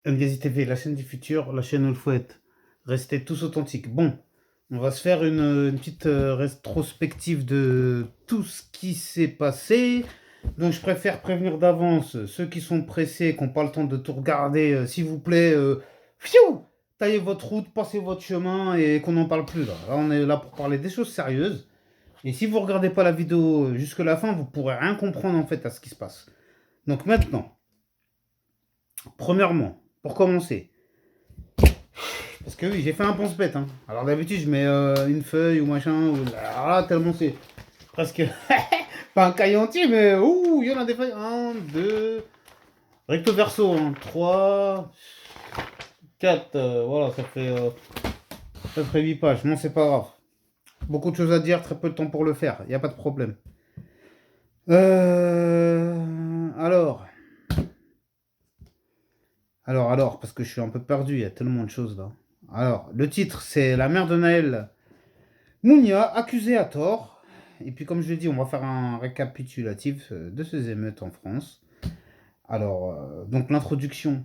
MGZ TV, la chaîne du futur, la chaîne où il faut être. Restez tous authentiques. Bon, on va se faire une petite rétrospective de tout ce qui s'est passé. Donc je préfère prévenir d'avance ceux qui sont pressés, qui n'ont pas le temps de tout regarder. S'il vous plaît, fiou, taillez votre route, passez votre chemin et qu'on n'en parle plus là. Là, on est là pour parler des choses sérieuses. Et si vous ne regardez pas la vidéo jusque la fin, vous pourrez rien comprendre en fait à ce qui se passe. Donc maintenant, premièrement, pour commencer, parce que oui, j'ai fait un pense-bête. Hein. Alors d'habitude, je mets une feuille ou machin. Ou... Alors là, tellement c'est presque. Pas un cahier entier, mais ouh, il y en a des feuilles. Un, deux. Recto verso. Hein. 3, 4. Voilà, ça fait 8 pages. Non, c'est pas grave. Beaucoup de choses à dire, très peu de temps pour le faire. Il n'y a pas de problème. Alors. Parce que je suis un peu perdu, il y a tellement de choses là. Alors, le titre, c'est La mère de Naël Mounia, accusée à tort. Et puis, comme je l'ai dit, on va faire un récapitulatif de ces émeutes en France. Alors, donc l'introduction.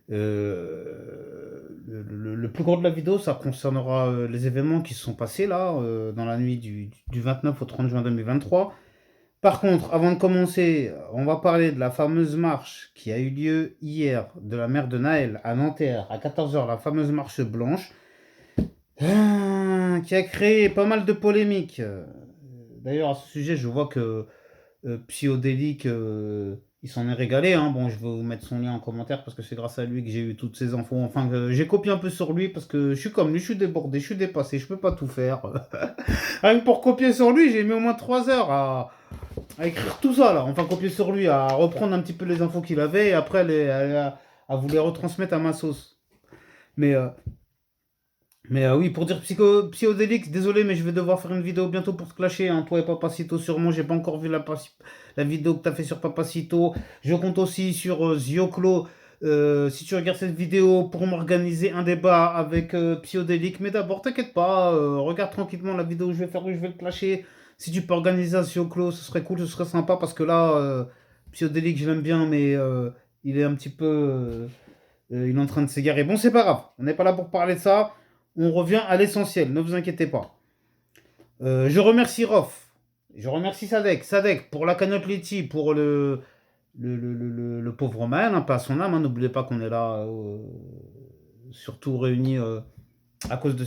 Le plus gros de la vidéo, ça concernera les événements qui se sont passés là, dans la nuit du 29 au 30 juin 2023. Par contre, avant de commencer, on va parler de la fameuse marche qui a eu lieu hier de la mère de Naël à Nanterre à 14 h, la fameuse marche blanche, qui a créé pas mal de polémiques. D'ailleurs, à ce sujet, je vois que Psyodélique, il s'en est régalé. Hein. Bon, je vais vous mettre son lien en commentaire parce que c'est grâce à lui que j'ai eu toutes ces infos. Enfin, j'ai copié un peu sur lui parce que je suis comme lui, je suis débordé, je suis dépassé, je peux pas tout faire. Rien que pour copier sur lui, j'ai mis au moins 3 heures à écrire tout ça là. Enfin, copier sur lui, à reprendre un petit peu les infos qu'il avait et après à vous les retransmettre à ma sauce. Mais oui, pour dire Psyodélix, désolé, mais je vais devoir faire une vidéo bientôt pour te clasher. Hein. Toi et Papacito, sûrement, j'ai pas encore vu la vidéo que tu as fait sur Papacito. Je compte aussi sur Zioclo. Si tu regardes cette vidéo pour m'organiser un débat avec Psyodélique. Mais d'abord, t'inquiète pas, regarde tranquillement la vidéo que je vais faire, où je vais le clasher. Si tu peux organiser un Zioclo, ce serait cool, ce serait sympa parce que là, Psyodélique, je l'aime bien, mais il est un petit peu. Il est en train de s'égarer. Bon, c'est pas grave, on n'est pas là pour parler de ça. On revient à l'essentiel, ne vous inquiétez pas. Je remercie Rof. Je remercie Sadek pour la cagnotte Letty, pour le pauvre man, hein, pas à son âme. Hein, n'oubliez pas qu'on est là, surtout réunis à cause de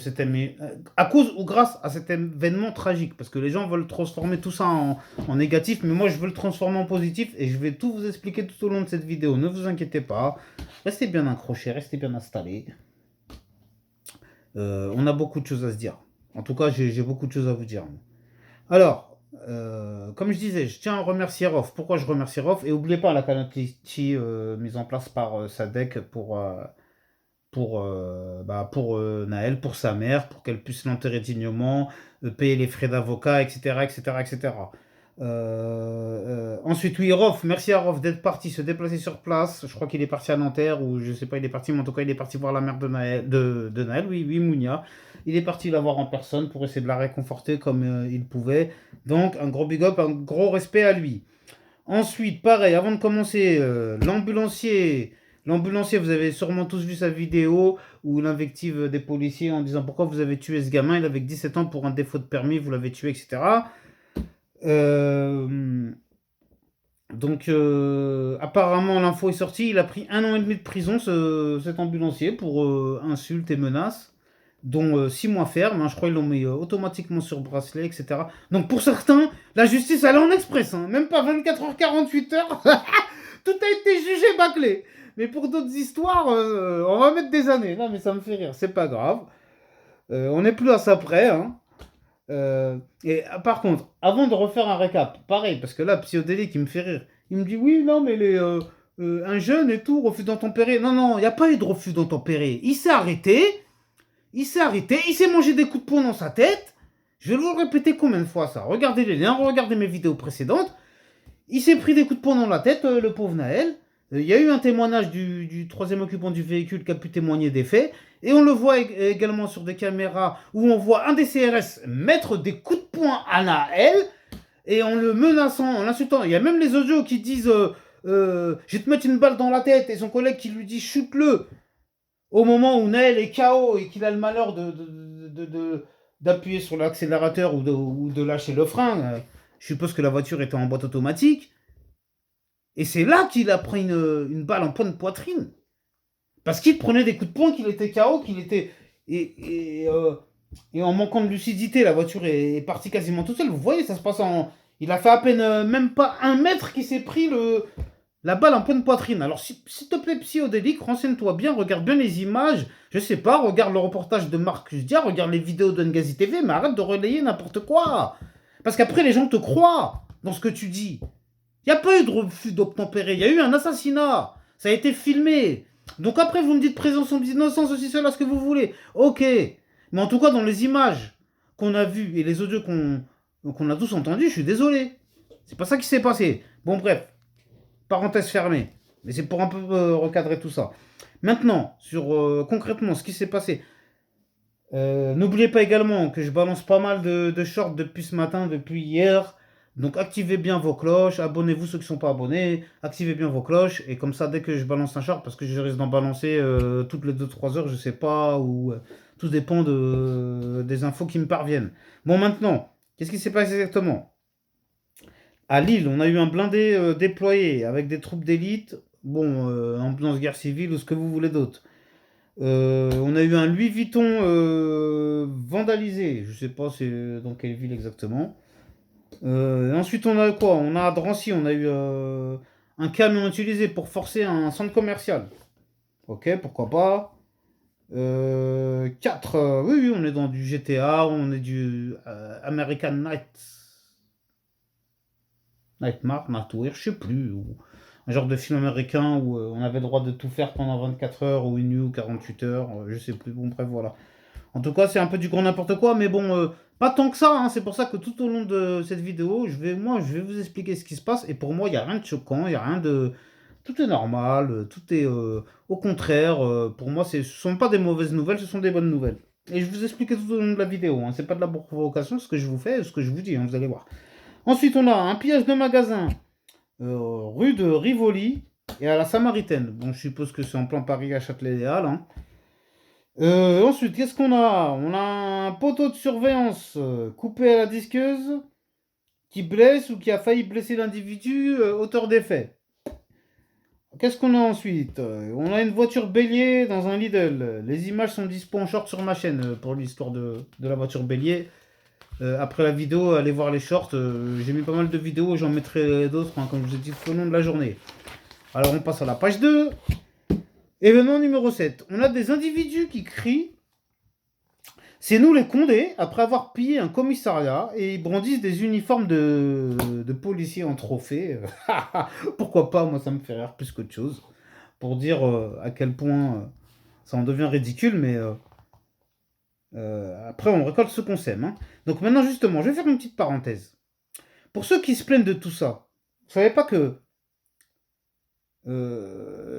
à cause ou grâce à cet événement tragique. Parce que les gens veulent transformer tout ça en négatif, mais moi je veux le transformer en positif et je vais tout vous expliquer tout au long de cette vidéo. Ne vous inquiétez pas. Restez bien accrochés, restez bien installés. On a beaucoup de choses à se dire. En tout cas, j'ai beaucoup de choses à vous dire. Alors, comme je disais, je tiens à remercier Rof. Pourquoi je remercie Rof? Et n'oubliez pas la cagnotte Litchi mise en place par Sadek pour Naël, pour sa mère, pour qu'elle puisse l'enterrer dignement, payer les frais d'avocat, etc., etc., etc. Ensuite, oui, Rof, merci à Rof d'être parti, se déplacer sur place. Je crois qu'il est parti à Nanterre, ou je sais pas, il est parti, mais en tout cas, il est parti voir la mère de Naël, de Naël, oui, oui, Mounia. Il est parti la voir en personne pour essayer de la réconforter comme il pouvait. Donc, un gros big up, un gros respect à lui. Ensuite, pareil, avant de commencer, l'ambulancier. L'ambulancier, vous avez sûrement tous vu sa vidéo où il invective des policiers en disant pourquoi vous avez tué ce gamin, il avait que 17 ans pour un défaut de permis, vous l'avez tué, etc. Euh, apparemment, l'info est sortie. Il a pris 1 an et demi de prison, cet ambulancier, pour insultes et menaces, dont 6 mois ferme. Hein, je crois qu'ils l'ont mis automatiquement sur bracelet, etc. Donc, pour certains, la justice allait en express. Hein, même pas 24 heures, 48 heures. Tout a été jugé bâclé. Mais pour d'autres histoires, on va mettre des années. Non, mais ça me fait rire. C'est pas grave. On n'est plus à ça près. Hein. Par contre, avant de refaire un récap, pareil, parce que là, Psyodélique, il me fait rire. Il me dit oui, non, mais un jeune et tout, refus d'entempérer. Non, non, il n'y a pas eu de refus d'entempérer. Il s'est arrêté, il s'est mangé des coups de poing dans sa tête. Je vais vous le répéter combien de fois ça. Regardez les liens, regardez mes vidéos précédentes. Il s'est pris des coups de poing dans la tête, le pauvre Naël. Il y a eu un témoignage du troisième occupant du véhicule qui a pu témoigner des faits. Et on le voit également sur des caméras où on voit un des CRS mettre des coups de poing à Naël et en le menaçant, en l'insultant. Il y a même les audios qui disent je vais te mettre une balle dans la tête, et son collègue qui lui dit shoot-le, au moment où Naël est KO et qu'il a le malheur d'appuyer sur l'accélérateur ou de lâcher le frein, je suppose que la voiture était en boîte automatique, et c'est là qu'il a pris une balle en pleine poitrine. Parce qu'il prenait des coups de poing, qu'il était KO, qu'il était... Et en manquant de lucidité, la voiture est partie quasiment toute seule. Vous voyez, ça se passe en... Il a fait à peine, même pas 1 mètre qu'il s'est pris la balle en pleine poitrine. Alors, s'il te plaît, Psyodélique, renseigne-toi bien, regarde bien les images. Je sais pas, regarde le reportage de Marcus Dia, regarde les vidéos de Ngazi TV, mais arrête de relayer n'importe quoi. Parce qu'après, les gens te croient dans ce que tu dis. Il n'y a pas eu de refus d'obtempérer, il y a eu un assassinat. Ça a été filmé. Donc après, vous me dites présomption d'innocence, aussi cela, ce que vous voulez. Ok. Mais en tout cas, dans les images qu'on a vues et les audios qu'on a tous entendus, je suis désolé. C'est pas ça qui s'est passé. Bon, bref. Parenthèse fermée. Mais c'est pour un peu recadrer tout ça. Maintenant, sur concrètement ce qui s'est passé. N'oubliez pas également que je balance pas mal de shorts depuis ce matin, depuis hier. Donc activez bien vos cloches, abonnez-vous ceux qui ne sont pas abonnés, activez bien vos cloches, et comme ça dès que je balance un short, parce que je risque d'en balancer toutes les 2-3 heures, je sais pas, ou tout dépend des infos qui me parviennent. Bon maintenant, qu'est-ce qui s'est passé exactement? À Lille, on a eu un blindé déployé avec des troupes d'élite, bon, ambiance guerre civile ou ce que vous voulez d'autre. On a eu un Louis Vuitton vandalisé, je sais pas c'est dans quelle ville exactement. Ensuite, on a quoi? On a à Drancy, on a eu un camion utilisé pour forcer un centre commercial. Ok, pourquoi pas. 4, oui, oui, on est dans du GTA, on est du American Nightmare, Nightmare, je sais plus. Un genre de film américain où on avait le droit de tout faire pendant 24 heures ou une nuit ou 48 heures, je sais plus. Bon, bref, voilà. En tout cas, c'est un peu du grand n'importe quoi, mais bon, pas tant que ça, hein. C'est pour ça que tout au long de cette vidéo, je vais vous expliquer ce qui se passe. Et pour moi, il n'y a rien de choquant, il n'y a rien de... Tout est normal, tout est... au contraire, pour moi, ce ne sont pas des mauvaises nouvelles, ce sont des bonnes nouvelles. Et je vous expliquer tout au long de la vidéo, hein. C'est pas de la provocation, ce que je vous fais, ce que je vous dis, hein, vous allez voir. Ensuite, on a un pillage de magasin, rue de Rivoli et à la Samaritaine. Bon, je suppose que c'est en plein Paris à Châtelet-Les-Halles, hein. Ensuite, qu'est-ce qu'on a? On a un poteau de surveillance coupé à la disqueuse qui blesse ou qui a failli blesser l'individu, auteur des faits. Qu'est-ce qu'on a ensuite? On a une voiture bélier dans un Lidl. Les images sont dispo en short sur ma chaîne pour l'histoire de la voiture bélier. Après la vidéo, allez voir les shorts. J'ai mis pas mal de vidéos, j'en mettrai d'autres, hein, comme je vous ai dit tout au long de la journée. Alors on passe à la page 2. Événement numéro 7. On a des individus qui crient c'est nous les Condés, après avoir pillé un commissariat, et ils brandissent des uniformes de policiers en trophée. Pourquoi pas, moi ça me fait rire plus qu'autre chose. Pour dire à quel point ça en devient ridicule, mais après on récolte ce qu'on sème, hein. Donc maintenant justement, je vais faire une petite parenthèse. Pour ceux qui se plaignent de tout ça, vous savez pas que...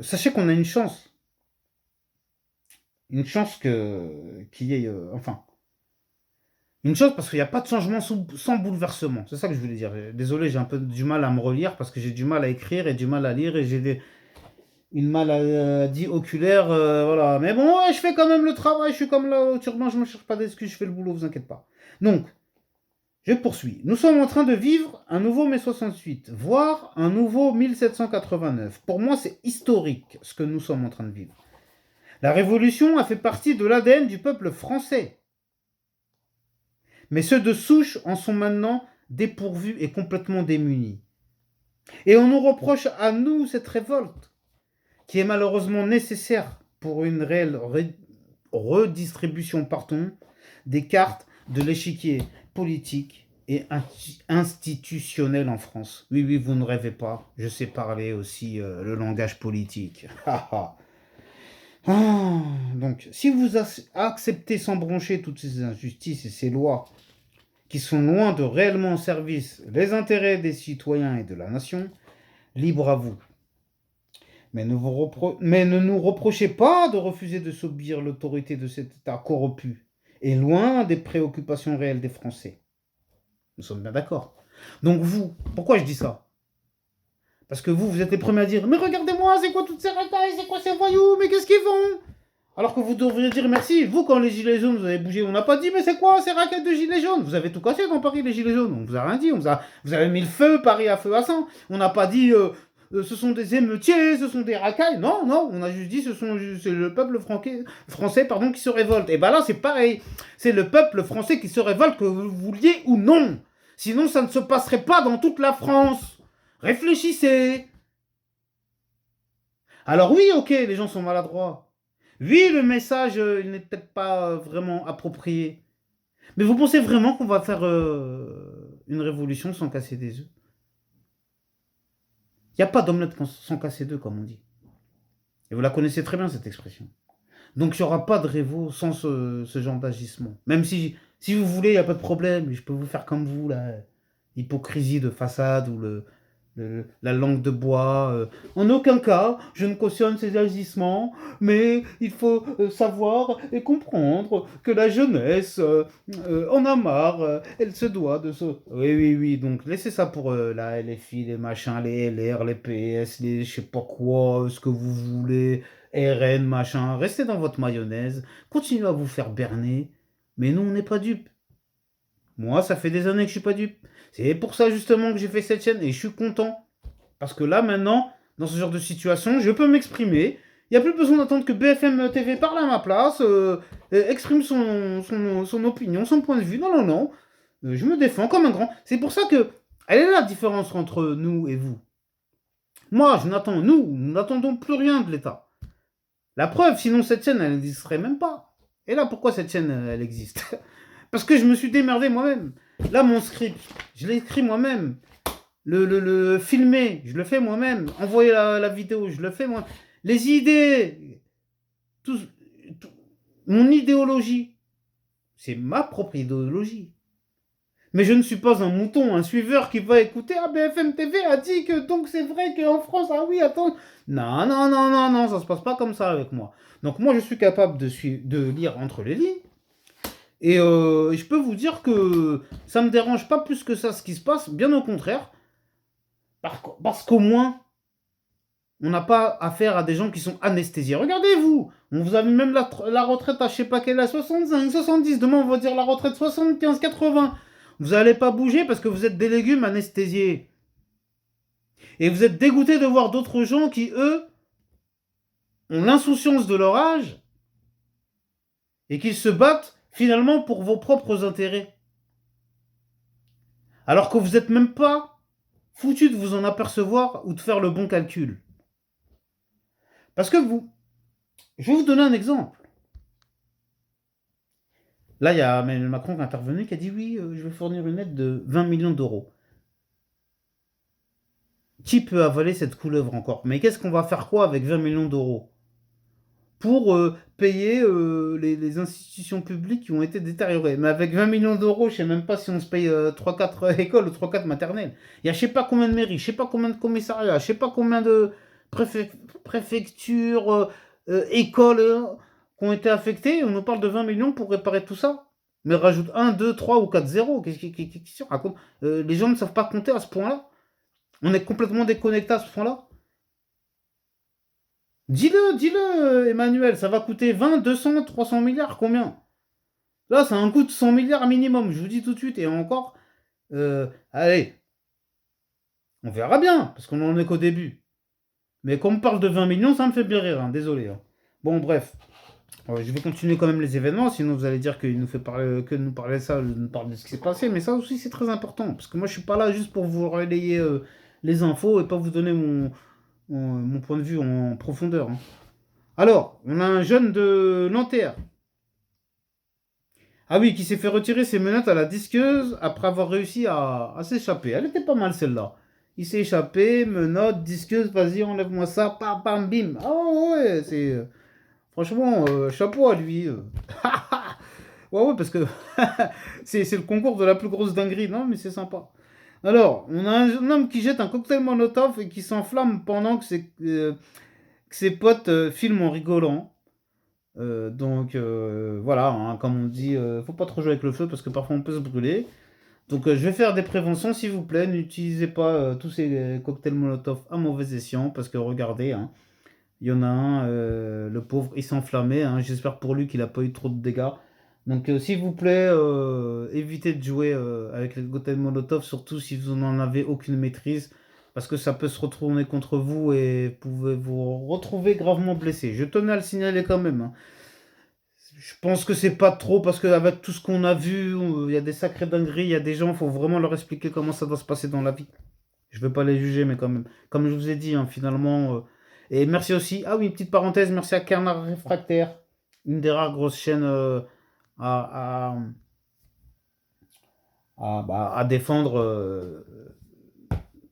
sachez qu'on a une chance. Une chance qu'il y ait... enfin... Une chose, parce qu'il n'y a pas de changement sans bouleversement. C'est ça que je voulais dire. Désolé, j'ai un peu du mal à me relire parce que j'ai du mal à écrire et du mal à lire et j'ai une maladie oculaire. Voilà. Mais bon, ouais, je fais quand même le travail. Je suis comme là au turban. Je ne me cherche pas d'excuses. Je fais le boulot, vous inquiétez pas. Donc, je poursuis. Nous sommes en train de vivre un nouveau mai 68, voire un nouveau 1789. Pour moi, c'est historique ce que nous sommes en train de vivre. La Révolution a fait partie de l'ADN du peuple français. Mais ceux de souche en sont maintenant dépourvus et complètement démunis. Et on nous reproche à nous cette révolte, qui est malheureusement nécessaire pour une réelle redistribution des cartes de l'échiquier politique et institutionnel en France. Oui, oui, vous ne rêvez pas, je sais parler aussi le langage politique. Donc, si vous acceptez sans broncher toutes ces injustices et ces lois qui sont loin de réellement service les intérêts des citoyens et de la nation, libre à vous. Mais ne nous reprochez pas de refuser de s'obéir l'autorité de cet État corrompu et loin des préoccupations réelles des Français. Nous sommes bien d'accord. Donc vous, pourquoi je dis ça? Parce que vous êtes les premiers à dire, mais regardez-moi, c'est quoi toutes ces racailles, c'est quoi ces voyous, mais qu'est-ce qu'ils font? Alors que vous devriez dire merci. Vous, quand les gilets jaunes, vous avez bougé, on n'a pas dit, mais c'est quoi ces raquettes de gilets jaunes? Vous avez tout cassé dans Paris, les gilets jaunes. On vous a rien dit. Vous avez mis le feu, Paris à feu à sang. On n'a pas dit, ce sont des émeutiers, ce sont des racailles. Non, non, on a juste dit, c'est le peuple français pardon, qui se révolte. Et ben là, c'est pareil. C'est le peuple français qui se révolte, que vous le vouliez ou non. Sinon, ça ne se passerait pas dans toute la France. Réfléchissez. Alors oui, ok, les gens sont maladroits. Oui, le message, il n'est peut-être pas vraiment approprié. Mais vous pensez vraiment qu'on va faire une révolution sans casser des œufs? Il n'y a pas d'omelette sans casser d'œufs, comme on dit. Et vous la connaissez très bien, cette expression. Donc il n'y aura pas de révo sans ce genre d'agissement. Même si vous voulez, il n'y a pas de problème. Je peux vous faire comme vous, là. L'hypocrisie de façade ou la langue de bois. En aucun cas, je ne cautionne ces agissements, mais il faut savoir et comprendre que la jeunesse en a marre. Elle se doit de se... Oui, oui, oui. Donc laissez ça pour la LFI, les machins, les LR, les PS, les je sais pas quoi, ce que vous voulez. RN, machin, restez dans votre mayonnaise, continuez à vous faire berner, mais nous, on n'est pas dupes. Moi, ça fait des années que je suis pas dupe. C'est pour ça, justement, que j'ai fait cette chaîne, et je suis content. Parce que là, maintenant, dans ce genre de situation, je peux m'exprimer. Il n'y a plus besoin d'attendre que BFM TV parle à ma place, exprime son opinion, son point de vue. Non, non, non. Je me défends comme un grand. C'est pour ça que, elle est là la différence entre nous et vous. Moi, nous n'attendons plus rien de l'État. La preuve, sinon cette chaîne, elle n'existerait même pas. Et là, pourquoi cette chaîne, elle existe? Parce que je me suis démerdé moi-même. Là, mon script, je l'ai écrit moi-même. Le filmer, je le fais moi-même. Envoyer la vidéo, je le fais moi. Les idées, tout, tout, mon idéologie, c'est ma propre idéologie. Mais je ne suis pas un mouton, un suiveur qui va écouter ah, BFM TV a dit que donc c'est vrai qu'en France, ah oui, attends. Non, non, non, non, non, ça se passe pas comme ça avec moi. Donc moi, je suis capable de lire entre les lignes. Et je peux vous dire que ça me dérange pas plus que ça ce qui se passe, bien au contraire. Parce qu'au moins, on n'a pas affaire à des gens qui sont anesthésiés. Regardez-vous, on vous a mis même la retraite à je sais pas quelle, à 65, 70. Demain, on va dire la retraite 75, 80. Vous n'allez pas bouger parce que vous êtes des légumes anesthésiés. Et vous êtes dégoûtés de voir d'autres gens qui, eux, ont l'insouciance de leur âge et qui se battent finalement pour vos propres intérêts. Alors que vous n'êtes même pas foutu de vous en apercevoir ou de faire le bon calcul. Parce que je vais vous donner un exemple. Là, il y a Emmanuel Macron qui est intervenu, qui a dit oui, je vais fournir une aide de 20 millions d'euros. Qui peut avaler cette couleuvre encore? Mais qu'est-ce qu'on va faire quoi avec 20 millions d'euros? Pour payer les institutions publiques qui ont été détériorées. Mais avec 20 millions d'euros, je ne sais même pas si on se paye 3-4 écoles ou 3-4 maternelles. Il y a je ne sais pas combien de mairies, je ne sais pas combien de commissariats, je ne sais pas combien de préfectures, écoles qui ont été affectées. On nous parle de 20 millions pour réparer tout ça. Mais rajoute 1, 2, 3 ou 4 zéros. Qu'est-ce qui raconte? Les gens ne savent pas compter à ce point-là. On est complètement déconnecté à ce point-là. Dis-le, Emmanuel, ça va coûter 20, 200, 300 milliards, combien? Là, c'est un coût de 100 milliards minimum, je vous dis tout de suite, et encore, allez, on verra bien, parce qu'on en est qu'au début. Mais quand on parle de 20 millions, ça me fait bien rire, hein, désolé. Hein. Bon, bref, je vais continuer quand même les événements, sinon vous allez dire qu'il nous fait parler, que nous parler de ça, nous parler de ce qui s'est passé, mais ça aussi c'est très important, parce que moi je suis pas là juste pour vous relayer les infos et pas vous donner mon point de vue en profondeur. Hein. Alors, on a un jeune de Nanterre. Ah oui, qui s'est fait retirer ses menottes à la disqueuse après avoir réussi à s'échapper. Elle était pas mal celle-là. Il s'est échappé, menottes, disqueuse, vas-y, enlève-moi ça, pam, pam, bim. Oh ouais, c'est... franchement, chapeau à lui. Ouais, ouais, parce que c'est le concours de la plus grosse dinguerie, non, mais c'est sympa. Alors, on a un homme qui jette un cocktail Molotov et qui s'enflamme pendant que ses potes filment en rigolant. Donc voilà, hein, comme on dit, faut pas trop jouer avec le feu parce que parfois on peut se brûler. Donc, je vais faire des préventions, s'il vous plaît. N'utilisez pas tous ces cocktails Molotov à mauvais escient, parce que regardez, hein, il y en a un, le pauvre, il s'est enflammé, hein. J'espère pour lui qu'il n'a pas eu trop de dégâts. Donc, s'il vous plaît, évitez de jouer avec les cocktails Molotov, surtout si vous n'en avez aucune maîtrise, parce que ça peut se retourner contre vous et pouvez vous retrouver gravement blessé. Je tenais à le signaler quand même, hein. Je pense que c'est pas trop parce qu'avec tout ce qu'on a vu, il y a des sacrées dingueries, il y a des gens, il faut vraiment leur expliquer comment ça doit se passer dans la vie. Je veux pas les juger, mais quand même. Comme je vous ai dit, hein, finalement. Et merci aussi. Ah oui, petite parenthèse, merci à Canard Réfractaire, une des rares grosses chaînes à, à défendre.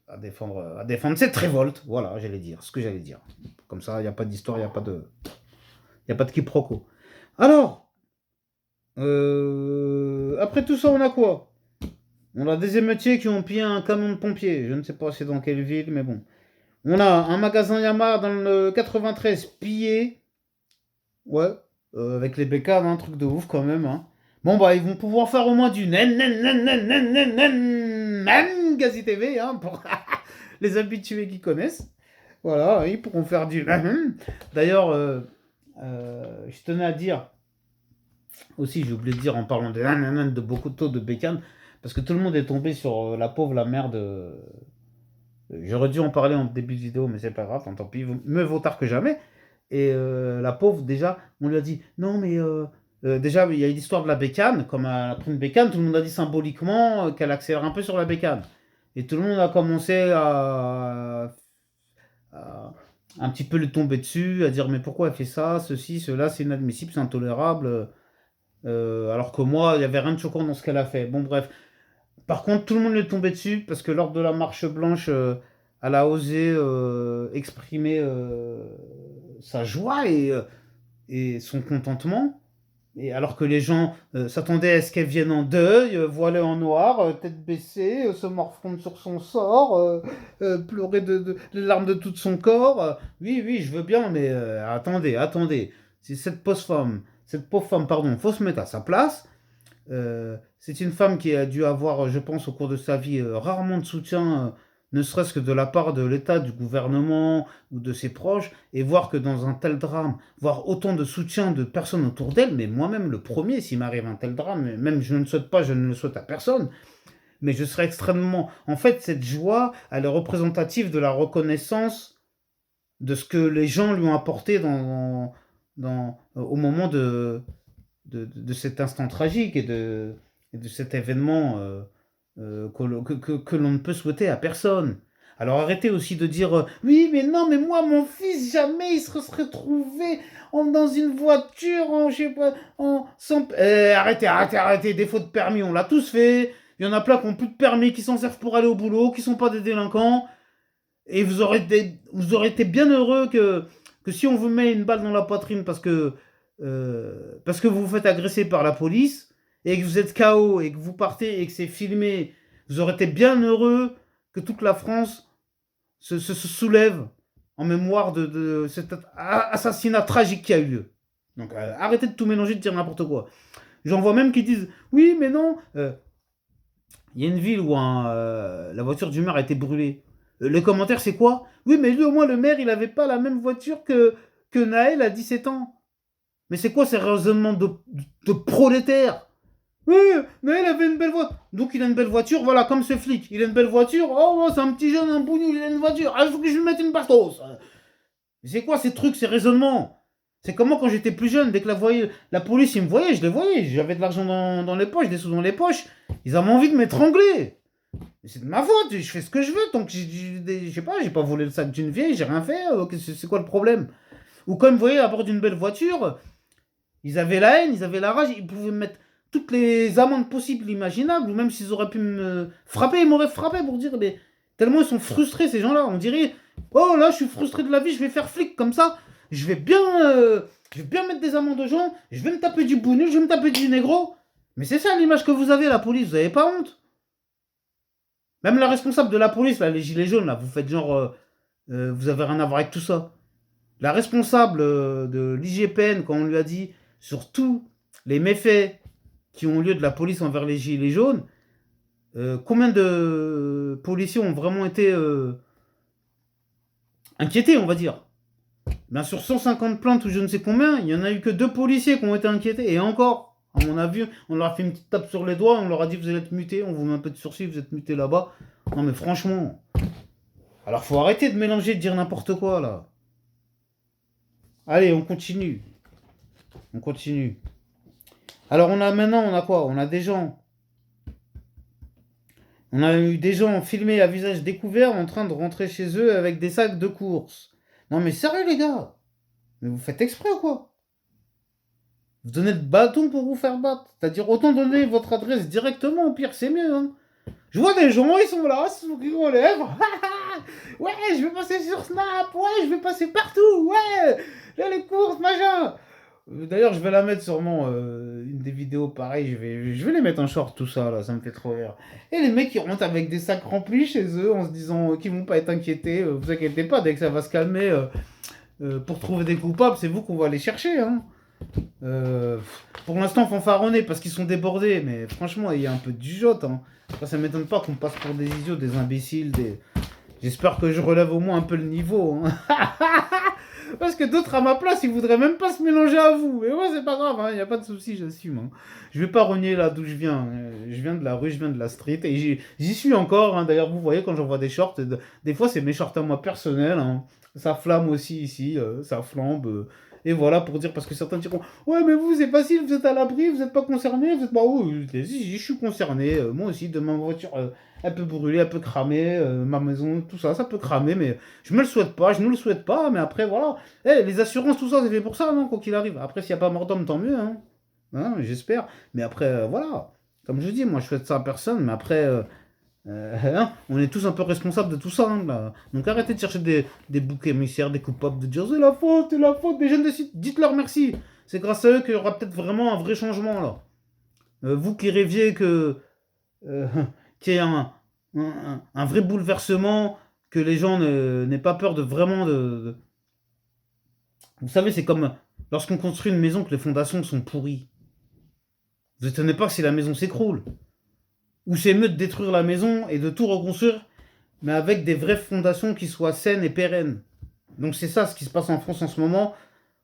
À défendre cette révolte. Voilà, j'allais dire ce que j'allais dire. Comme ça, il n'y a pas d'histoire, il y a pas de quiproquo. Alors, après tout ça, on a quoi? On a des émeutiers qui ont pillé un camion de pompiers. Je ne sais pas c'est dans quelle ville, mais bon. On a un magasin Yamaha dans le 93 pillé. Ouais. Avec les bécanes, un truc de ouf quand même, hein. Bon, bah, ils vont pouvoir faire au moins du nen, nen, nen, nen, nen, nen, nen, nen, Gazi TV, hein, pour les habitués qui connaissent. Voilà, ils pourront faire du. D'ailleurs, je tenais à dire, aussi, j'ai oublié de dire en parlant de beaucoup de taux de bécanes, parce que tout le monde est tombé sur la pauvre, la mère de. J'aurais dû en parler en début de vidéo, mais c'est pas grave, tant pis, mieux vaut tard que jamais. Et la pauvre, déjà, on lui a dit non, mais déjà, il y a eu l'histoire de la bécane, comme elle a pris une bécane, tout le monde a dit symboliquement qu'elle accélère un peu sur la bécane. Et tout le monde a commencé à un petit peu lui tomber dessus, à dire mais pourquoi elle fait ça, ceci, cela, c'est inadmissible, c'est intolérable. Alors que moi, il n'y avait rien de choquant dans ce qu'elle a fait. Bon, bref. Par contre, tout le monde lui est tombé dessus parce que lors de la marche blanche, elle a osé exprimer sa joie et son contentement. Et alors que les gens s'attendaient à ce qu'elle vienne en deuil, voilée en noir, tête baissée, se morfondre sur son sort, pleurer les larmes de tout son corps. Oui, oui, je veux bien, mais attendez, attendez. Si cette pauvre femme, pardon, faut se mettre à sa place. C'est une femme qui a dû avoir, je pense, au cours de sa vie, rarement de soutien, ne serait-ce que de la part de l'État, du gouvernement ou de ses proches, et voir que dans un tel drame, voir autant de soutien de personnes autour d'elle, mais moi-même le premier, s'il m'arrive un tel drame, même je ne le souhaite pas, je ne le souhaite à personne, mais je serais extrêmement... En fait, cette joie, elle est représentative de la reconnaissance de ce que les gens lui ont apporté au moment de cet instant tragique et de cet événement que l'on ne peut souhaiter à personne. Alors arrêtez aussi de dire oui mais non mais moi mon fils jamais il se serait trouvé dans une voiture en je sais pas en sans arrêtez arrêtez défaut de permis on l'a tous fait. Il y en a plein qui ont plus de permis qui s'en servent pour aller au boulot qui sont pas des délinquants et vous aurez été bien heureux que si on vous met une balle dans la poitrine parce que vous vous faites agresser par la police et que vous êtes KO et que vous partez et que c'est filmé, vous aurez été bien heureux que toute la France se soulève en mémoire de cet assassinat tragique qui a eu lieu. Donc arrêtez de tout mélanger, de dire n'importe quoi. J'en vois même qui disent oui, mais non. Il y a une ville où la voiture du maire a été brûlée. Les commentaires, c'est quoi? Oui, mais lui, au moins, le maire, il n'avait pas la même voiture que Naël à 17 ans. Mais c'est quoi ces raisonnements de prolétaires? Oui, Naël avait une belle voiture. Donc il a une belle voiture, voilà, comme ce flic. Il a une belle voiture. Oh, c'est un petit jeune, un bougnou, il a une voiture. Ah, il faut que je lui mette une bastos. Mais c'est quoi ces trucs, ces raisonnements? C'est comment quand j'étais plus jeune, dès que la police, ils me voyaient, je les voyais. J'avais de l'argent dans les poches, des sous dans les poches. Ils avaient envie de m'étrangler. C'est de ma faute, je fais ce que je veux. Donc, je sais pas, j'ai pas volé le sac d'une vieille, j'ai rien fait. C'est quoi le problème? Ou quand ils me voyaient à bord d'une belle voiture, ils avaient la haine, ils avaient la rage, ils pouvaient me mettre toutes les amendes possibles, imaginables, ou même s'ils auraient pu me frapper, ils m'auraient frappé pour dire, mais tellement ils sont frustrés ces gens-là. On dirait, oh là, je suis frustré de la vie, je vais faire flic comme ça, je vais bien mettre des amendes aux gens, je vais me taper du bougnou, je vais me taper du négro. Mais c'est ça l'image que vous avez, la police, vous avez pas honte? Même la responsable de la police, là, les gilets jaunes, là, vous faites genre, vous avez rien à voir avec tout ça. La responsable de l'IGPN, quand on lui a dit sur tous les méfaits qui ont lieu de la police envers les gilets jaunes, Combien de policiers ont vraiment été inquiétés, on va dire? Bien sur 150 plaintes ou je ne sais combien, il n'y en a eu que 2 policiers qui ont été inquiétés. Et encore, à mon avis, on leur a fait une petite tape sur les doigts, on leur a dit vous allez être mutés, on vous met un peu de sursis, vous êtes mutés là-bas. Non mais franchement, alors faut arrêter de mélanger, de dire n'importe quoi là. Allez, on continue. On continue. Alors maintenant, on a quoi? On a des gens. On a eu des gens filmés à visage découvert en train de rentrer chez eux avec des sacs de courses. Non mais sérieux les gars? Mais vous faites exprès ou quoi? Vous donnez le bâton pour vous faire battre. C'est-à-dire autant donner votre adresse directement, au pire c'est mieux. Hein. Je vois des gens, ils sont là, sourire aux lèvres. Ouais, je vais passer sur Snap, ouais, je vais passer partout, ouais, là les courses, machin. D'ailleurs, je vais la mettre sûrement, une des vidéos pareilles, je vais les mettre en short, tout ça, là, ça me fait trop rire. Et les mecs, ils rentrent avec des sacs remplis chez eux en se disant qu'ils vont pas être inquiétés. Vous inquiétez pas, dès que ça va se calmer, pour trouver des coupables, c'est vous qu'on va aller chercher, hein. Pour l'instant, fanfaronner parce qu'ils sont débordés, mais franchement, il y a un peu de jugeote, hein. Ça m'étonne pas qu'on passe pour des idiots, des imbéciles, des... J'espère que je relève au moins un peu le niveau, hein. Parce que d'autres à ma place, ils voudraient même pas se mélanger à vous. Et ouais, c'est pas grave, il n'y a pas de souci, j'assume. Hein. Je vais pas renier là d'où je viens. Je viens de la rue, je viens de la street. Et j'y suis encore. Hein. D'ailleurs, vous voyez, quand j'envoie des shorts, des fois, c'est mes shorts à moi personnels. Hein. Ça flamme aussi ici, ça flambe. Et voilà, pour dire, parce que certains diront ouais, mais vous, c'est facile, vous êtes à l'abri, vous n'êtes pas concerné. Vous êtes pas. Oui, je suis concerné. Moi aussi, de ma voiture. Elle peut brûler, elle peut cramer, ma maison, tout ça, ça peut cramer, mais je me le souhaite pas, je ne le souhaite pas, mais après, voilà. Les assurances, tout ça, c'est fait pour ça, non, quoi qu'il arrive. Après, s'il n'y a pas mort d'homme, tant mieux, hein. Hein, j'espère. Mais après, voilà. Comme je dis, moi, je souhaite ça à personne, mais après, hein, on est tous un peu responsables de tout ça, hein, là. Donc arrêtez de chercher des boucs émissaires, des coupables, de dire c'est la faute des jeunes de site. Dites-leur merci. C'est grâce à eux qu'il y aura peut-être vraiment un vrai changement, là. Vous qui rêviez que... euh, qu'il y ait un vrai bouleversement, que les gens n'aient pas peur de vraiment Vous savez, c'est comme lorsqu'on construit une maison que les fondations sont pourries. Vous étonnez pas si la maison s'écroule. Ou c'est mieux de détruire la maison et de tout reconstruire, mais avec des vraies fondations qui soient saines et pérennes. Donc c'est ça ce qui se passe en France en ce moment,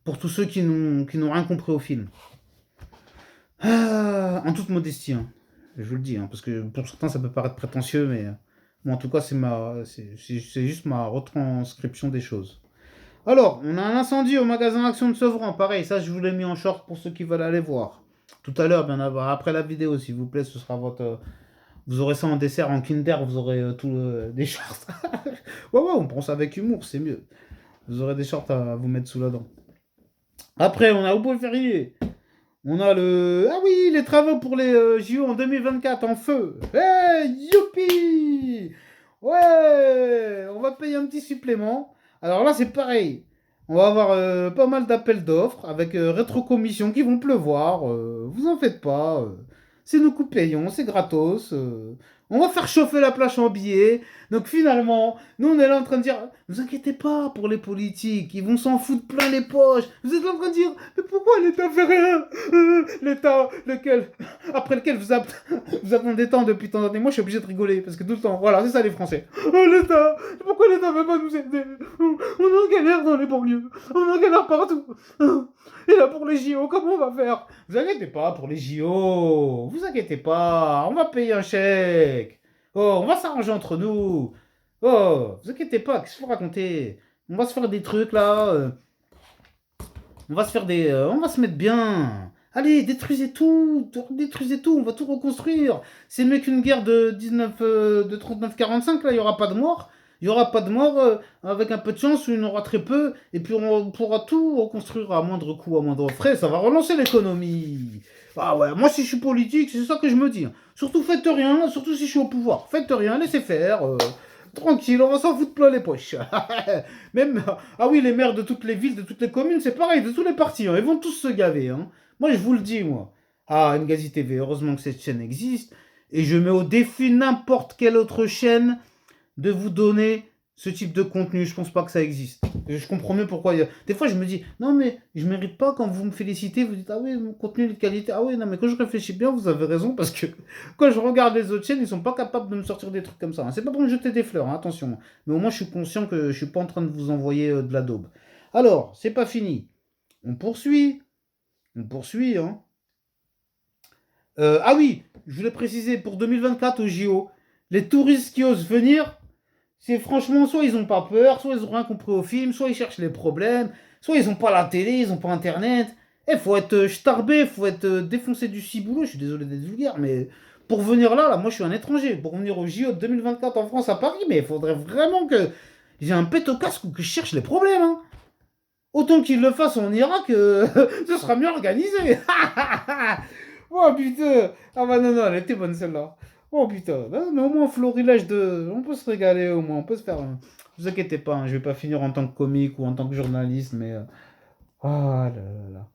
pour tous ceux qui n'ont rien compris au film. Ah, en toute modestie, hein. Je vous le dis, hein, parce que pour certains ça peut paraître prétentieux, mais moi en tout cas c'est juste ma retranscription des choses. Alors, on a un incendie au magasin Action de Sevran, pareil, ça je vous l'ai mis en short pour ceux qui veulent aller voir. Tout à l'heure, bien après la vidéo, s'il vous plaît, ce sera votre... vous aurez ça en dessert, en Kinder, vous aurez des shorts. Ouais, ouais, on pense avec humour, c'est mieux. Vous aurez des shorts à vous mettre sous la dent. Après, on a au beau férié. On a le... Ah oui, les travaux pour les JO en 2024 en feu. Hey, youpi! Ouais, on va payer un petit supplément. Alors là, c'est pareil. On va avoir pas mal d'appels d'offres avec rétrocommissions qui vont pleuvoir. Vous en faites pas. C'est nous qui payons, c'est gratos. On va faire chauffer la plage en billets. Donc finalement, nous on est là en train de dire, ne vous inquiétez pas pour les politiques, ils vont s'en foutre plein les poches. Vous êtes là en train de dire, mais pourquoi l'État fait rien? L'État, lequel, après lequel vous attendez tant depuis tant d'années. Moi je suis obligé de rigoler parce que tout le temps, voilà, c'est ça les Français. Oh l'État, pourquoi l'État veut pas nous aider? On est en galère dans les banlieues, on est en galère partout. Et là pour les JO, comment on va faire? Vous inquiétez pas pour les JO, vous inquiétez pas, on va payer un chèque. Oh, on va s'arranger entre nous. Oh, vous inquiétez pas, qu'est-ce qu'il faut raconter? On va se faire des trucs là. On va se faire des. On va se mettre bien. Allez, détruisez tout, on va tout reconstruire. C'est mieux qu'une guerre de 39-45, là, il n'y aura pas de morts. Il n'y aura pas de morts, avec un peu de chance, il y en aura très peu, et puis on pourra tout reconstruire à moindre coût, à moindre frais, ça va relancer l'économie. Ah ouais, moi si je suis politique, c'est ça que je me dis. Surtout faites rien, surtout si je suis au pouvoir. Faites rien, laissez faire. Tranquille, on va s'en foutre plein les poches. Même, ah oui, les maires de toutes les villes, de toutes les communes, c'est pareil, de tous les partis, hein, ils vont tous se gaver. Hein. Moi, je vous le dis, moi. Ah, Ngazi TV, heureusement que cette chaîne existe. Et je mets au défi n'importe quelle autre chaîne de vous donner ce type de contenu, je pense pas que ça existe. Je comprends mieux pourquoi. Des fois, je me dis, non, mais je mérite pas quand vous me félicitez, vous dites, ah oui, mon contenu est de qualité. Ah oui, non, mais quand je réfléchis bien, vous avez raison, parce que quand je regarde les autres chaînes, ils sont pas capables de me sortir des trucs comme ça, hein. C'est pas pour me jeter des fleurs, hein, attention. Mais au moins, je suis conscient que je suis pas en train de vous envoyer de la daube. Alors, c'est pas fini. On poursuit. On poursuit, hein. Ah oui, je voulais préciser, pour 2024 au JO, les touristes qui osent venir, c'est franchement, soit ils n'ont pas peur, soit ils n'ont rien compris au film, soit ils cherchent les problèmes, soit ils n'ont pas la télé, ils n'ont pas internet. Il faut être starbé, faut être défoncé du ciboulot, je suis désolé d'être vulgaire, mais pour venir là, moi je suis un étranger, pour venir au JO 2024 en France à Paris, mais il faudrait vraiment que j'ai un pet au casque ou que je cherche les problèmes, hein. Autant qu'ils le fassent en Irak, ce sera mieux organisé. Oh putain. Ah bah non, non, elle était bonne celle-là. Oh putain. Non, mais au moins, florilège de. On peut se régaler au moins, on peut se faire. Ne vous inquiétez pas, hein, je vais pas finir en tant que comique ou en tant que journaliste, mais. Ah là là là.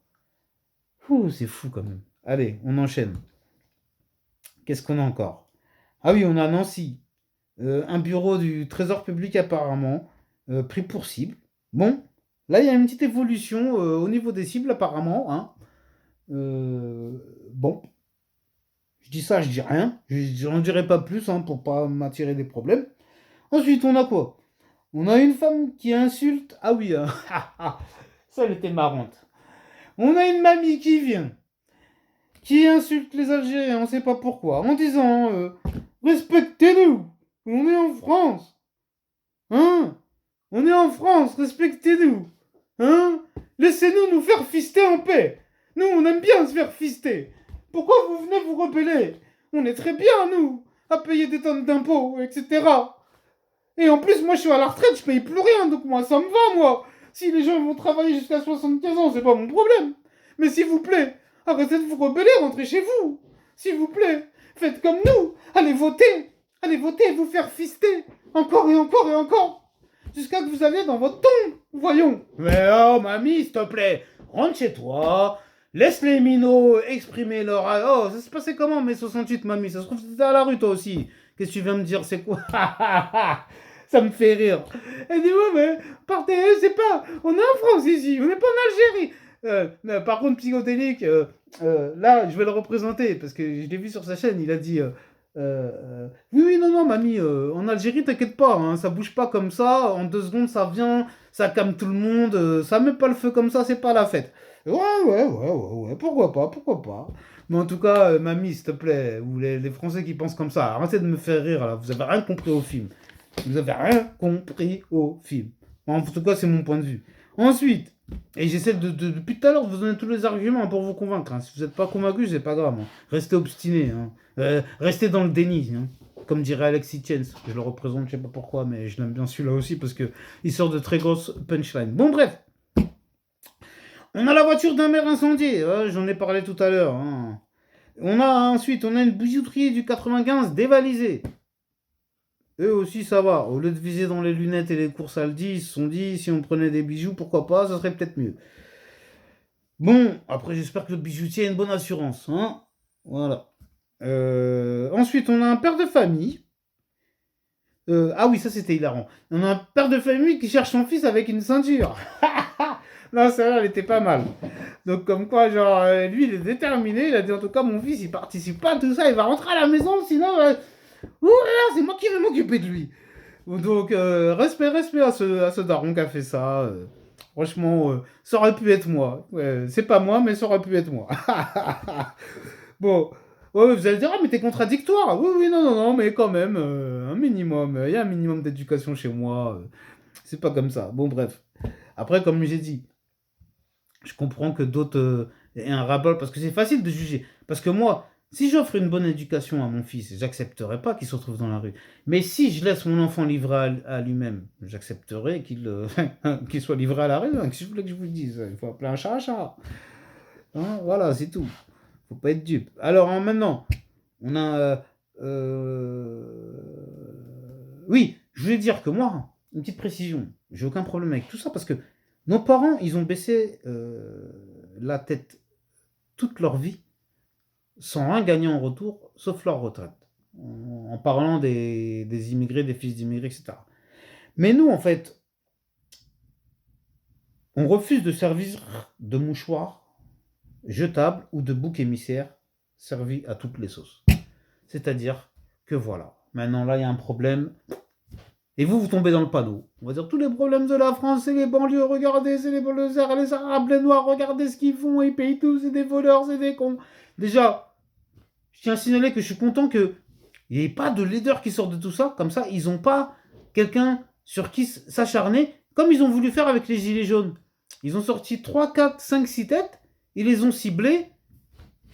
Ouh, c'est fou quand même. Allez, on enchaîne. Qu'est-ce qu'on a encore? Ah oui, on a Nancy. Un bureau du Trésor public apparemment, pris pour cible. Bon, là il y a une petite évolution au niveau des cibles apparemment, hein. Euh, bon, je dis ça, je dis rien. Je n'en dirai pas plus hein, pour pas m'attirer des problèmes. Ensuite, on a quoi? On a une femme qui insulte. Ah oui, hein, ça elle était marrante. On a une mamie qui vient, qui insulte les Algériens, on sait pas pourquoi, en disant respectez-nous, on est en France, hein? On est en France, respectez-nous. Hein? Laissez-nous nous faire fister en paix. Nous, on aime bien se faire fister. Pourquoi vous venez vous rebeller? On est très bien, nous, à payer des tonnes d'impôts, etc. Et en plus, moi, je suis à la retraite, je paye plus rien, donc moi, ça me va, moi. Si les gens vont travailler jusqu'à 75 ans, c'est pas mon problème. Mais s'il vous plaît, arrêtez de vous rebeller, rentrez chez vous. S'il vous plaît, faites comme nous. Allez voter. Allez voter et vous faire fister. Encore et encore et encore. Jusqu'à que vous alliez dans votre tombe. Voyons. Mais oh, mamie, s'il te plaît, rentre chez toi. Laisse les minots exprimer leur... Oh, ça s'est passé comment, mai 68, mamie? Ça se trouve, c'était à la rue, toi aussi. Qu'est-ce que tu viens me dire? C'est quoi? Ça me fait rire. Elle dit, ouais, mais partez, c'est pas... On est en France ici, on n'est pas en Algérie. Mais par contre, psychodélique, là, je vais le représenter, parce que je l'ai vu sur sa chaîne, il a dit... oui, oui, non, non, mamie, en Algérie, t'inquiète pas, hein, ça bouge pas comme ça, en 2 secondes, ça vient, ça calme tout le monde, ça met pas le feu comme ça, c'est pas la fête. Ouais, ouais, ouais, ouais, ouais, pourquoi pas, pourquoi pas. Mais en tout cas, mamie, s'il te plaît, ou les Français qui pensent comme ça, arrêtez de me faire rire, là, vous avez rien compris au film. Vous avez rien compris au film. En tout cas, c'est mon point de vue. Ensuite, et j'essaie depuis tout à l'heure de vous donner tous les arguments pour vous convaincre, hein. Si vous n'êtes pas convaincu, c'est pas grave, hein. Restez obstiné, hein. Restez dans le déni, hein. Comme dirait Alexis Tiens. Je le représente, je sais pas pourquoi, mais je l'aime bien celui-là aussi parce que il sort de très grosses punchlines. Bon, bref. On a la voiture d'un maire incendiée. Ouais, j'en ai parlé tout à l'heure, hein. On a une bijouterie du 95 dévalisée. Eux aussi, ça va. Au lieu de viser dans les lunettes et les courses Aldi, ils se sont dit, si on prenait des bijoux, pourquoi pas, ça serait peut-être mieux. Bon, après, j'espère que le bijoutier a une bonne assurance, hein. Voilà. Ensuite, on a un père de famille. Ah oui, ça c'était hilarant. On a un père de famille qui cherche son fils avec une ceinture. Non, celle-là, elle était pas mal. Donc, comme quoi, genre, lui, il est déterminé. Il a dit, en tout cas, mon fils, il participe pas à tout ça. Il va rentrer à la maison, sinon, ouh là là, c'est moi qui vais m'occuper de lui. Donc, respect à ce daron qui a fait ça. Franchement, ça aurait pu être moi. Ouais, c'est pas moi, mais ça aurait pu être moi. Bon, ouais, vous allez dire, ah, mais t'es contradictoire. Oui, oui, non, non, non, mais quand même, un minimum. Il y a un minimum d'éducation chez moi. C'est pas comme ça. Bon, bref. Après, comme j'ai dit, je comprends que d'autres aient un ras-bol parce que c'est facile de juger. Parce que moi, si j'offre une bonne éducation à mon fils, j'accepterai pas qu'il se retrouve dans la rue. Mais si je laisse mon enfant livré à lui-même, j'accepterai qu'il qu'il soit livré à la rue. Hein. Qu'est-ce que je voulais que je vous le dise? Il faut appeler un chat un chat. Hein, voilà, c'est tout. Faut pas être dupe. Alors maintenant, on a. Oui, je voulais dire que moi, une petite précision, j'ai aucun problème avec tout ça parce que nos parents, ils ont baissé la tête toute leur vie sans rien gagner en retour, sauf leur retraite. En parlant des immigrés, des fils d'immigrés, etc. Mais nous, en fait, on refuse de servir de mouchoir jetable ou de bouc émissaire servi à toutes les sauces. C'est-à-dire que voilà, maintenant là, il y a un problème. Et vous tombez dans le panneau. On va dire tous les problèmes de la France, c'est les banlieues, regardez, c'est les Arabes, les Noirs, regardez ce qu'ils font, ils payent tout, c'est des voleurs, c'est des cons. Déjà, je tiens à signaler que je suis content qu'il n'y ait pas de leader qui sort de tout ça. Comme ça, ils n'ont pas quelqu'un sur qui s'acharner, comme ils ont voulu faire avec les Gilets jaunes. Ils ont sorti 3, 4, 5, 6 têtes, ils les ont ciblés,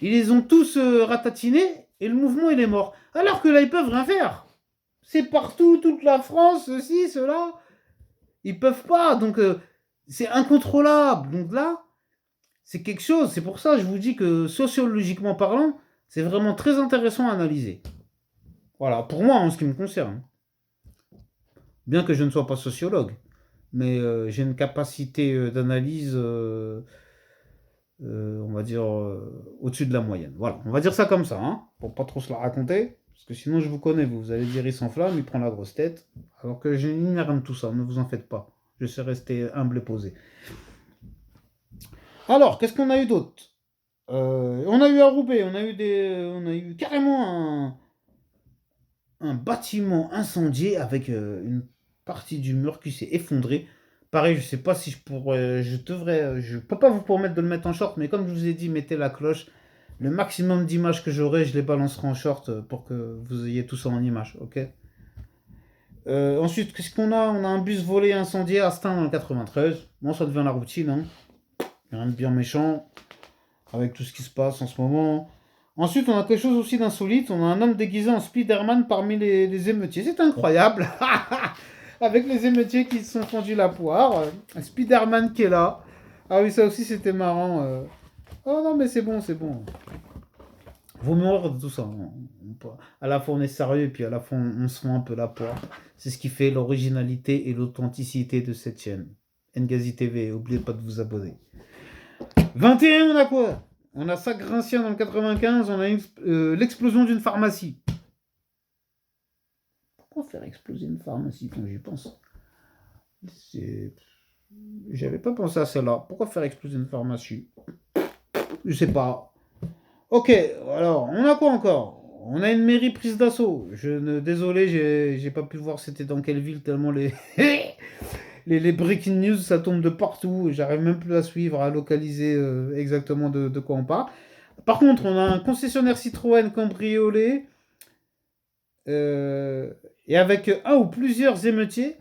ils les ont tous ratatinés, et le mouvement, il est mort. Alors que là, ils peuvent rien faire. C'est partout, toute la France, ceci, cela. Ils peuvent pas, donc c'est incontrôlable. Donc là, c'est quelque chose. C'est pour ça que je vous dis que sociologiquement parlant, c'est vraiment très intéressant à analyser. Voilà, pour moi, en ce qui me concerne. Bien que je ne sois pas sociologue, mais j'ai une capacité d'analyse, on va dire, au-dessus de la moyenne. Voilà, on va dire ça comme ça, hein, pour pas trop se la raconter. Parce que sinon, je vous connais, vous allez dire il s'enflamme, il prend la grosse tête. Alors que je n'ignore rien de tout ça, ne vous en faites pas. Je sais rester humble et posé. Alors, qu'est-ce qu'on a eu d'autre? On a eu à Roubaix, on a eu carrément un bâtiment incendié avec une partie du mur qui s'est effondrée. Pareil, je sais pas si je pourrais, je devrais, je peux pas vous promettre de le mettre en short, mais comme je vous ai dit, mettez la cloche. Le maximum d'images que j'aurai, je les balancerai en short pour que vous ayez tout ça en images, ok? Ensuite, qu'est-ce qu'on a? On a un bus volé incendié à Stein dans le 93. Bon, ça devient la routine, hein. Rien de bien méchant avec tout ce qui se passe en ce moment. Ensuite, on a quelque chose aussi d'insolite. On a un homme déguisé en Spider-Man parmi les émeutiers. C'est incroyable. Avec les émeutiers qui se sont fendus la poire. Spider-Man qui est là. Ah oui, ça aussi, c'était marrant. Oh non, mais c'est bon, c'est bon. Vaut mourir de tout ça. À la fois, on est sérieux et puis à la fois, on se fend un peu la poire. C'est ce qui fait l'originalité et l'authenticité de cette chaîne. Ngazi TV, n'oubliez pas de vous abonner. 21, on a quoi? On a Sac-Gratien dans le 95, on a l'explosion d'une pharmacie. Pourquoi faire exploser une pharmacie quand j'y pense? J'avais pas pensé à celle-là. Pourquoi faire exploser une pharmacie? Je sais pas. Ok, alors, on a quoi encore? On a une mairie prise d'assaut. Désolé, j'ai pas pu voir c'était dans quelle ville, tellement les breaking news, ça tombe de partout. J'arrive même plus à suivre, à localiser exactement de quoi on parle. Par contre, on a un concessionnaire Citroën cambriolé et avec un ou plusieurs émeutiers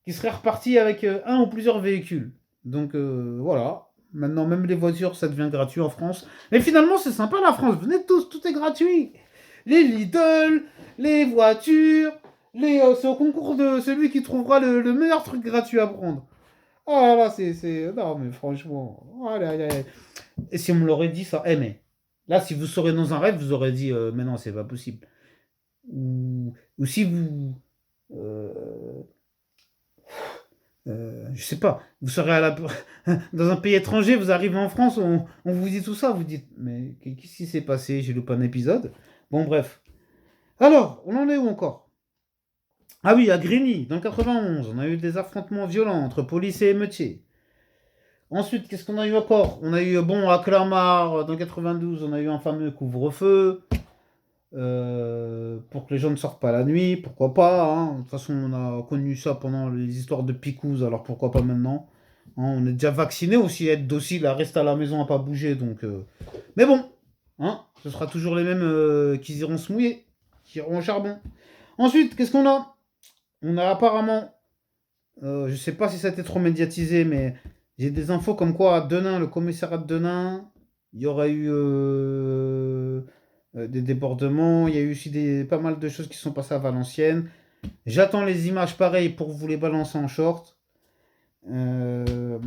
qui seraient repartis avec un ou plusieurs véhicules. Donc voilà. Maintenant, même les voitures, ça devient gratuit en France. Mais finalement, c'est sympa la France. Venez tous, tout est gratuit. Les Lidl, les voitures, c'est au concours de celui qui trouvera le meilleur truc gratuit à prendre. Ah là, non, mais franchement. Allez, allez, allez. Et si on me l'aurait dit ça, mais là, si vous serez dans un rêve, vous aurez dit, mais non, c'est pas possible. Ou si vous, euh, je sais pas, vous serez dans un pays étranger, vous arrivez en France, on vous dit tout ça, vous dites, mais qu'est-ce qui s'est passé? J'ai loupé un épisode. Bon, bref. Alors, on en est où encore? Ah oui, à Grigny, dans le 91, on a eu des affrontements violents entre police et émeutiers. Ensuite, qu'est-ce qu'on a eu encore? On a eu, bon, à Clamart, dans le 92, on a eu un fameux couvre-feu. Pour que les gens ne sortent pas la nuit, pourquoi pas, hein. De toute façon, on a connu ça pendant les histoires de Picouze, alors pourquoi pas maintenant, hein. On est déjà vacciné aussi, être docile, à rester à la maison, à pas bouger, donc... Mais bon, hein, ce sera toujours les mêmes qui iront se mouiller, qui iront au charbon. Ensuite, qu'est-ce qu'on a? On a apparemment, je sais pas si ça a été trop médiatisé, mais j'ai des infos comme quoi à Denain, le commissariat de Denain, il y aurait eu des débordements, il y a eu aussi pas mal de choses qui sont passées à Valenciennes. J'attends les images pareilles pour vous les balancer en short. Euh,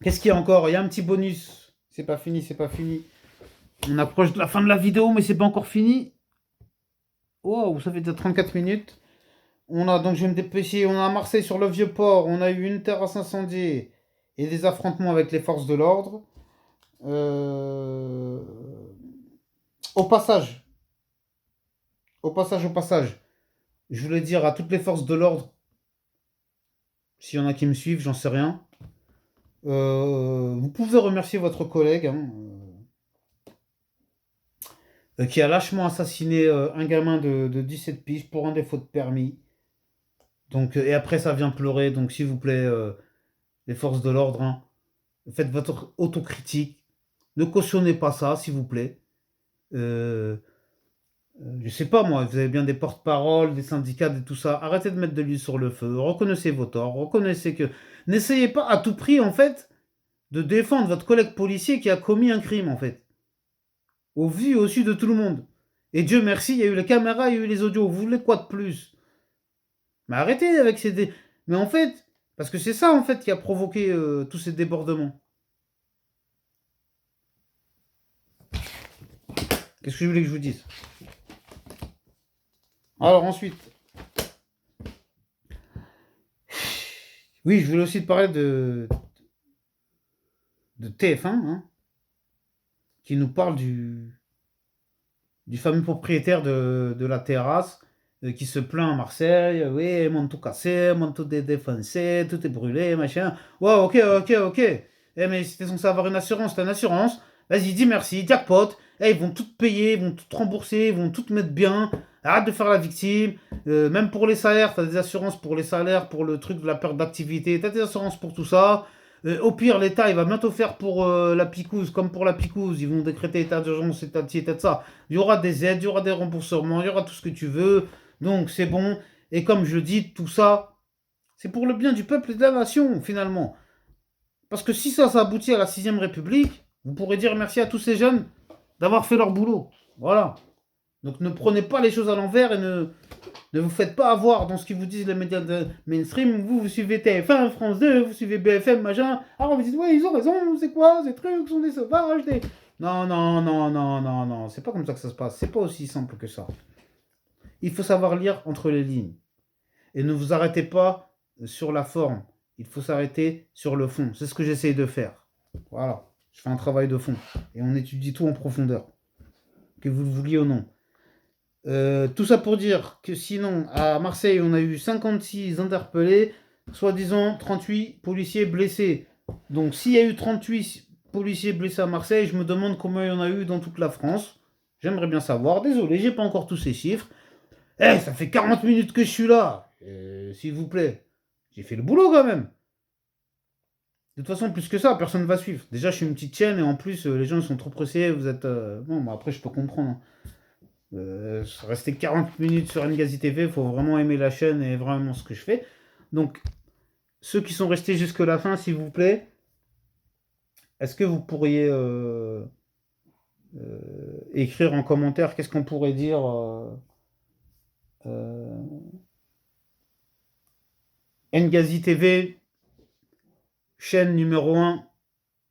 Qu'est-ce qu'il y a encore? Il y a un petit bonus. C'est pas fini, c'est pas fini. On approche de la fin de la vidéo, mais c'est pas encore fini. Wow, ça fait déjà 34 minutes. On a, donc je vais me dépêcher, on a à Marseille sur le Vieux-Port, on a eu une terrasse incendiée et des affrontements avec les forces de l'ordre. Euh, Au passage, au passage, je voulais dire à toutes les forces de l'ordre, S'il y en a qui me suivent, j'en sais rien. Vous pouvez remercier votre collègue hein, qui a lâchement assassiné un gamin de 17 piges pour un défaut de permis. Donc, et après, ça vient pleurer. Donc, s'il vous plaît, les forces de l'ordre, hein, faites votre autocritique. Ne cautionnez pas ça, s'il vous plaît. Je sais pas moi, vous avez bien des porte-paroles, des syndicats, et tout ça. Arrêtez de mettre de l'huile sur le feu. Reconnaissez vos torts. Reconnaissez que. N'essayez pas à tout prix, en fait, de défendre votre collègue policier qui a commis un crime, en fait. Au vu et au su de tout le monde. Et Dieu merci, il y a eu les caméras, il y a eu les audios. Vous voulez quoi de plus? Mais arrêtez avec ces. Mais en fait, parce que c'est ça, en fait, qui a provoqué tous ces débordements. Qu'est-ce que je voulais que je vous dise? Alors ensuite. Oui, je voulais aussi te parler de TF1, hein, qui nous parle du fameux propriétaire de la terrasse qui se plaint à Marseille. Oui, mon tout cassé, mon tout défoncé, tout est brûlé, machin. Ouais, ok, ok, ok. Eh, mais si t'es censé avoir une assurance, t'as une assurance. Vas-y, dis merci, jackpot. Eh, ils vont tout payer, ils vont tout rembourser, ils vont tout mettre bien. Arrête de faire la victime. Même pour les salaires, t'as des assurances pour les salaires, pour le truc de la perte d'activité. T'as des assurances pour tout ça. Au pire, l'État, il va bientôt faire pour la picouse, comme pour la picouse. Ils vont décréter état d'urgence, état de ci, état de ça. Il y aura des aides, il y aura des remboursements, il y aura tout ce que tu veux. Donc, c'est bon. Et comme je dis, tout ça, c'est pour le bien du peuple et de la nation, finalement. Parce que si ça aboutit à la 6ème République, vous pourrez dire merci à tous ces jeunes d'avoir fait leur boulot. Voilà. Donc, ne prenez pas les choses à l'envers et ne vous faites pas avoir dans ce qu'ils vous disent les médias de mainstream. Vous suivez TF1, France 2, vous suivez BFM, machin. Alors vous dites, ouais, ils ont raison, c'est quoi ces trucs, sont des sauvages. Non, non, non, non, non, non. C'est pas comme ça que ça se passe. C'est pas aussi simple que ça. Il faut savoir lire entre les lignes. Et ne vous arrêtez pas sur la forme. Il faut s'arrêter sur le fond. C'est ce que j'essaye de faire. Voilà. Je fais un travail de fond. Et on étudie tout en profondeur. Que vous le vouliez ou non. Tout ça pour dire que sinon, à Marseille, on a eu 56 interpellés, soi-disant 38 policiers blessés. Donc, s'il y a eu 38 policiers blessés à Marseille, je me demande combien il y en a eu dans toute la France. J'aimerais bien savoir. Désolé, j'ai pas encore tous ces chiffres. Eh, ça fait 40 minutes que je suis là. S'il vous plaît. J'ai fait le boulot quand même. De toute façon, plus que ça, personne ne va suivre. Déjà, je suis une petite chaîne et en plus, les gens ils sont trop pressés. Vous êtes. Bon, bah, après, je peux comprendre. Hein. Rester 40 minutes sur Ngazi TV, il faut vraiment aimer la chaîne et vraiment ce que je fais. Donc, ceux qui sont restés jusque la fin, s'il vous plaît, est-ce que vous pourriez écrire en commentaire qu'est-ce qu'on pourrait dire Ngazi TV, chaîne numéro 1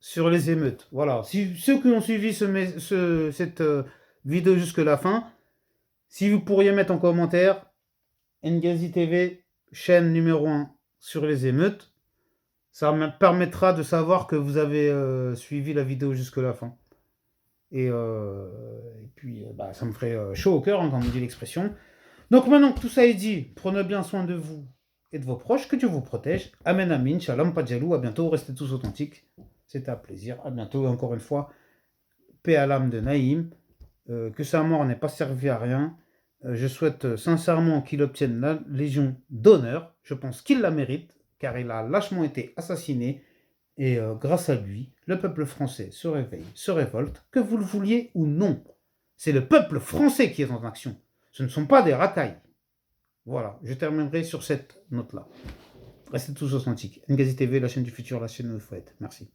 sur les émeutes. Voilà. Si, ceux qui ont suivi cette vidéo jusque la fin, si vous pourriez mettre en commentaire Ngazi TV, chaîne numéro 1 sur les émeutes, ça me permettra de savoir que vous avez suivi la vidéo jusque la fin. Et puis, bah, ça me ferait chaud au cœur, hein, quand on me dit l'expression. Donc maintenant que tout ça est dit, prenez bien soin de vous et de vos proches, que Dieu vous protège. Amen, amin, shalom, pas de jaloux, à bientôt, restez tous authentiques. C'était un plaisir, à bientôt, encore une fois, paix à l'âme de Naïm, que sa mort n'ait pas servi à rien. Je souhaite sincèrement qu'il obtienne la Légion d'honneur. Je pense qu'il la mérite, car il a lâchement été assassiné. Et grâce à lui, le peuple français se réveille, se révolte, que vous le vouliez ou non. C'est le peuple français qui est en action. Ce ne sont pas des racailles. Voilà, je terminerai sur cette note-là. Restez tous authentiques. Ngazi TV, la chaîne du futur, la chaîne où il faut être. Merci.